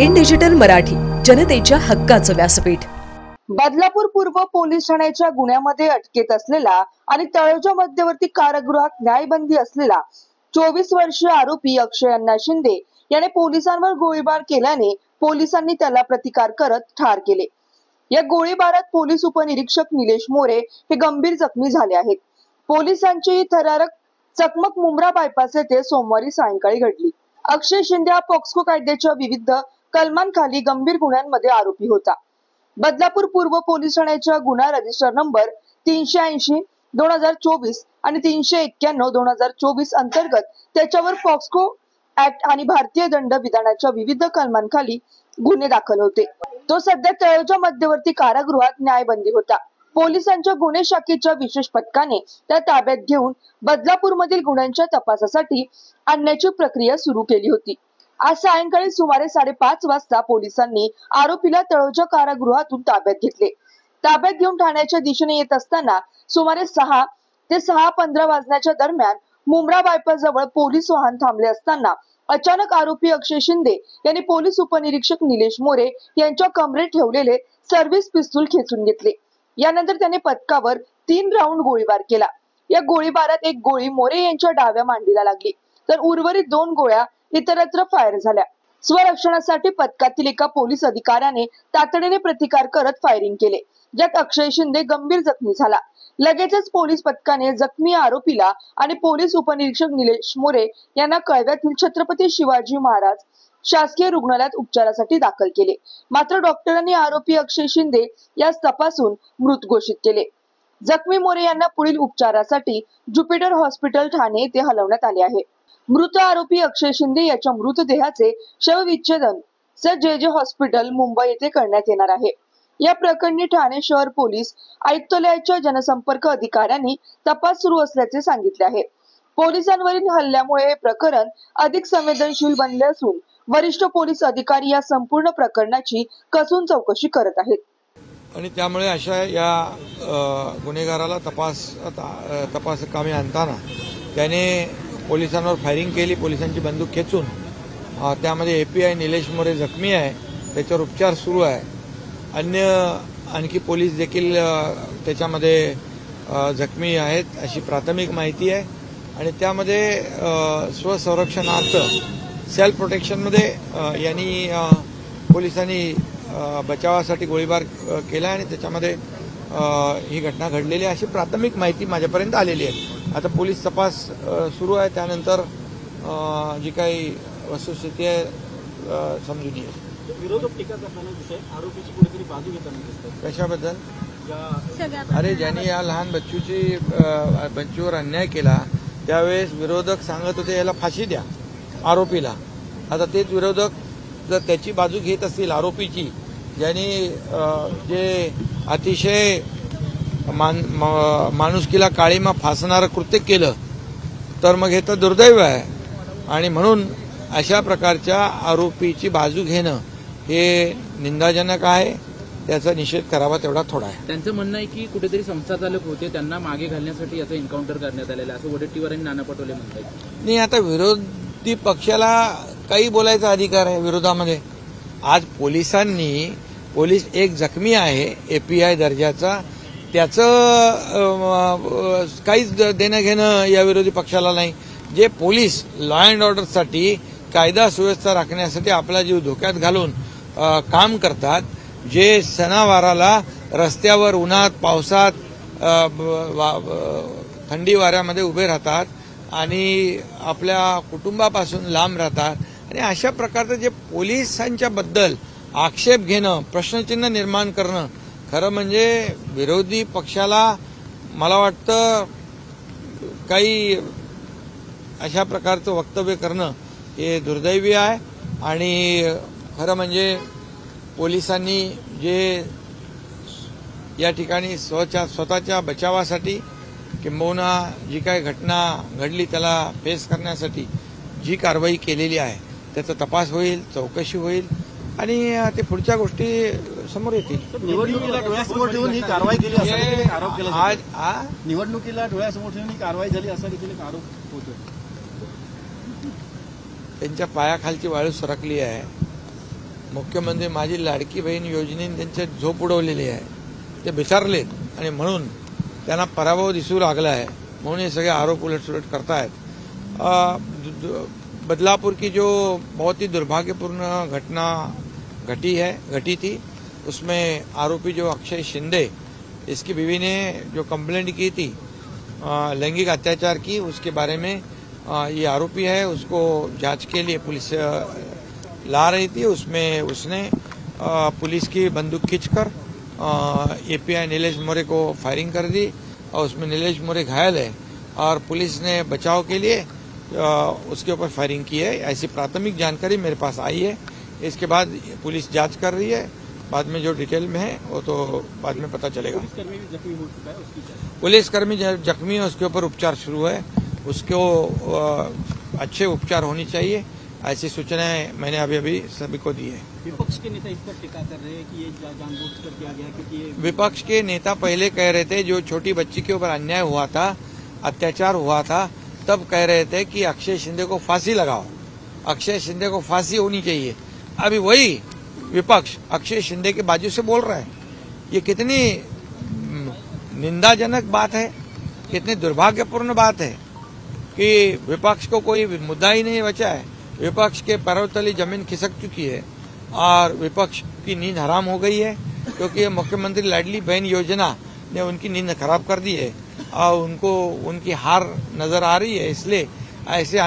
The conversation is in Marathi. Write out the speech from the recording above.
इन डिजिटल मराठी, जनतेच्या हक्काचं व्यासपीठ। बदलापूर पूर्व पोलीस ठाण्याच्या गुन्ह्यामध्ये अटकेत असलेला आणि तळोजा मध्यवर्ती कारागृहात न्यायबंदी असलेला 24 वर्षीय आरोपी अक्षय अण्णा शिंदे याने पोलिसांवर गोळीबार केल्याने पोलिसांनी त्याला प्रतिकार करत ठार केले। या गोळीबारात पोलीस उपनिरीक्षक निलेश मोरे हे गंभीर जखमी झाले आहेत। पोलिसांची ही थरारक चकमक मुंब्रा बायपास येथे सोमवारी सायंकाळी घडली। अक्षय शिंदे हा पॉक्सो कायद्याच्या विविध कलमांखाली गंभीर गुन्ह्यांमध्ये आरोपी होता। बदलापूर पूर्व पोलीस ठाण्याच्या गुन्हा रजिस्टर नंबर 380/2024 आणि 391/2024 अंतर्गत त्याच्यावर पॉक्सो ऍक्ट आणि भारतीय दंड विधानाच्या विविध कलमांखाली गुन्हे दाखल होते। तो सध्या तळोजा मध्यवर्ती कारागृहात न्यायबंदी होता। पोलिसांच्या गुन्हे शाखेच्या विशेष पथकाने त्या ताब्यात घेऊन बदलापूर मधील गुन्ह्यांच्या तपासासाठी आणण्याची प्रक्रिया सुरू केली होती। आज सायंकाळी सुमारे 5:30 वाजता पोलिसांनी आरोपीला तळोजा कारागृहातून ताब्यात घेतले। ताब्यात घेऊन ठाण्याच्या दिशेने येत असताना सुमारे 6 ते 6:15 वाजण्याच्या दरम्यान मुंब्रा बायपास जवळ पोलीस वाहन थांबले असताना अचानक आरोपी अक्षय शिंदे यांनी पोलीस उपनिरीक्षक निलेश मोरे यांच्या कमरेत ठेवलेले सर्व्हिस पिस्तूल खेचून घेतले। यानंतर त्याने पथकावर 3 राऊंड गोळीबार केला। या गोळीबारात एक गोळी मोरे यांच्या डाव्या मांडीला लागली, तर उर्वरित 2 गोळ्या इतरत्र फायर झाल्या। स्वरक्षणासाठी पथकातील एका पोलीस अधिकाऱ्याने तातडीने प्रतिकार करत फायरिंग केले, ज्यात अक्षय शिंदे गंभीर जखमी झाला। लगेचच पोलीस पथकाने जखमी आरोपीला आणि पोलीस उपनिरीक्षक निलेश मोरे यांना कळव्यातील छत्रपती शिवाजी महाराज शासकीय रुग्णालयात उपचारासाठी दाखल केले। मात्र डॉक्टरांनी आरोपी अक्षय शिंदे यास तपासून मृत घोषित केले। जखमी मोरे यांना पुढील उपचारासाठी ज्युपिटर हॉस्पिटल ठाणे येथे हलवण्यात आले आहे। मृत आरोपी अक्षय शिंदे याच्या मृतदेहाचे शवविच्छेदन जे हॉस्पिटल मुंबई येथे करण्यात येणार आहे। या प्रकरणी ठाणे शहर पोलीस आयुक्तालयाच्या जनसंपर्क अधिकाऱ्यांनी तपास सुरू असल्याचे सांगितले आहे। पोलिसांवरील हल्ल्यामुळे हे प्रकरण अधिक संवेदनशील बनले असून वरिष्ठ पोलीस अधिकारी या संपूर्ण प्रकरणाची कसून चौकशी करत आहेत आणि त्यामुळे अशा या गुन्हेगाराला तपास कामी आणताना त्याने पोलिसांवर फायरिंग केली। पोलिसांची बंदूक खेचून त्यामध्ये एपीआय निलेश मोरे जखमी आहे, त्याच्यावर उपचार सुरू आहे। आणखी पोलीस देखील त्याच्यामध्ये जखमी आहेत अशी प्राथमिक माहिती आहे आणि त्यामध्ये स्वसंरक्षणार्थ सेल्फ प्रोटेक्शनमध्ये यांनी पोलिसांनी बचावासाठी गोळीबार केला आणि त्याच्यामध्ये ही घटना घडलेली अशी प्राथमिक माहिती माझ्यापर्यंत आलेली आहे। आता पोलीस तपास सुरू आहे, त्यानंतर जी काही वस्तुस्थिती आहे समजून येईल। विरोधक टीका करताना दिसतंय आरोपीची कुठेतरी बाजू घेताना दिसतंय, कशाबद्दल? अरे ज्यांनी या लहान बच्चूवर अन्याय केला त्यावेळेस विरोधक सांगत होते याला फाशी द्या आरोपीला। आता तेच विरोधक जर त्याची बाजू घेत असतील आरोपीची, ज्यांनी जे अतिशय माणुसकीला काळीमा फासणारं कृत्य केलं, तर मग हे तर दुर्दैव आहे। आणि म्हणून अशा प्रकारच्या आरोपीची बाजू घेणं हे निंदाजनक आहे, त्याचा निषेध करावा तेवढा थोडा आहे। त्यांचं म्हणणं आहे की कुठेतरी संस्थाचालक होते, त्यांना मागे घालण्यासाठी याचा एन्काउंटर करण्यात आलेला असं वडेट्टीवार आणि नाना पटोले म्हणतात। नाही, आता विरोधी पक्षाला काही बोलायचा अधिकार आहे विरोधामध्ये। आज पोलीस एक जखमी आहे एपीआय दर्जाचा, त्याचं काहीच देणं घेणं या विरोधी पक्षाला नाही। जे पोलीस लॉ अँड ऑर्डरसाठी कायदा सुव्यवस्था राखण्यासाठी आपला जीव धोक्यात घालून काम करतात, जे सणावाराला रस्त्यावर उन्हात पावसात थंडी वाऱ्यामध्ये उभे राहतात आणि आपल्या कुटुंबापासून लांब राहतात, आणि अशा प्रकारचं जे पोलिसांच्या बद्दल आक्षेप घेणं, प्रश्नचिन्ह निर्माण करणं, खरं म्हणजे विरोधी पक्षाला मला वाटतं काही अशा प्रकारचं वक्तव्य करणं हे दुर्दैवी आहे। आणि खरं म्हणजे पोलिसांनी जे या ठिकाणी स्वतःच्या बचावासाठी किंबहुना जी काही घटना घडली त्याला फेस करण्यासाठी जी कारवाई केलेली आहे त्याचा तपास होईल, चौकशी होईल आणि ते पुढच्या गोष्टी समोर येतील। निवडणुकीला डोळ्यासमोर ठेवून ही कारवाई केली असा आरोप केला। निवडणुकीला डोळ्यासमोर ठेवून ही कारवाई झाली असा देखील आरोप होतो। त्यांच्या पायाखालची वाळू सरकली आहे मुख्यमंत्री माझी लाडकी बहीण योजनेने त्यांचे झोप उडवलेली आहे, ते बिथरलेत आणि म्हणून त्यांना पराभव दिसू लागला है, म्हणून ये सगळे आरोप उलटसुलट करतायत। बदलापुर की जो बहुत ही दुर्भाग्यपूर्ण घटना घटी थी, उसमें आरोपी जो अक्षय शिंदे, इसकी बीवी ने जो कंप्लेंट की थी लैंगिक अत्याचार की, उसके बारे में ये आरोपी है, उसको जांच के लिए पुलिस ला रही थी। उसमें उसने पुलिस की बंदूक खींचकर एपीआई नीलेश मोरे को फायरिंग कर दी और उसमें नीलेश मोरे घायल है और पुलिस ने बचाव के लिए उसके ऊपर फायरिंग की है। ऐसी प्राथमिक जानकारी मेरे पास आई है। इसके बाद पुलिस जांच कर रही है, बाद में जो डिटेल में है वो तो बाद में पता चलेगा। पुलिसकर्मी भी जख्मी हो चुका है, उसकी पुलिसकर्मी जख्मी है, उसके ऊपर उपचार शुरू है, उसको अच्छे उपचार होनी चाहिए, ऐसी सूचनाएं मैंने अभी सभी को दी है। विपक्ष के नेता इस पर टिका कर रहे हैं कि ये जानबूझकर किया गया, क्योंकि ये विपक्ष के नेता पहले कह रहे थे, जो छोटी बच्ची के ऊपर अन्याय हुआ था, अत्याचार हुआ था, तब कह रहे थे कि अक्षय शिंदे को फांसी लगाओ, अक्षय शिंदे को फांसी होनी चाहिए। अभी वही विपक्ष अक्षय शिंदे के बाजू से बोल रहा है। ये कितनी निंदाजनक बात है, कितनी दुर्भाग्यपूर्ण बात है कि विपक्ष को कोई मुद्दा ही नहीं बचा है। विपक्ष के पैरों तले जमीन खिसक चुकी है और विपक्ष की नींद हराम हो गई है, क्योंकि मुख्यमंत्री लाडली बहन योजना ने उनकी नींद खराब कर दी है और उनको उनकी हार नजर आ रही है। इसलिए ऐसे